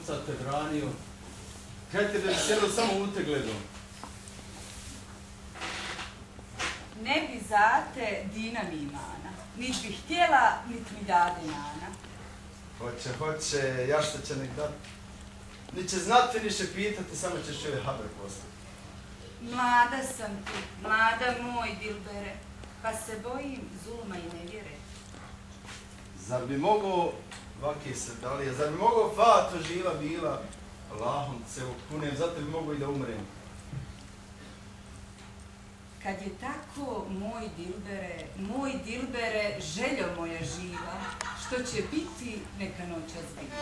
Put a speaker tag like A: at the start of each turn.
A: oca te branio. Hajte da bi sjelo samo u te gledao.
B: Ne bi zate dina mi imana. Nit bi htjela, nit mi dade nana.
A: Hoće, ja što će nek dat. Ni će znati, ni će pitati, samo ćeš joj haber poslati.
B: Mlada sam ti, mlada moj dilbere, pa se bojim zulma i nevjere.
A: Zar bi mogao, vaki se dalije, zar bi mogao fato živa bila, Allahom se okunem, zato bi mogao i da umrem.
B: Kad je tako, moj dilbere, željo moja živa, što će biti, neka noćas biti.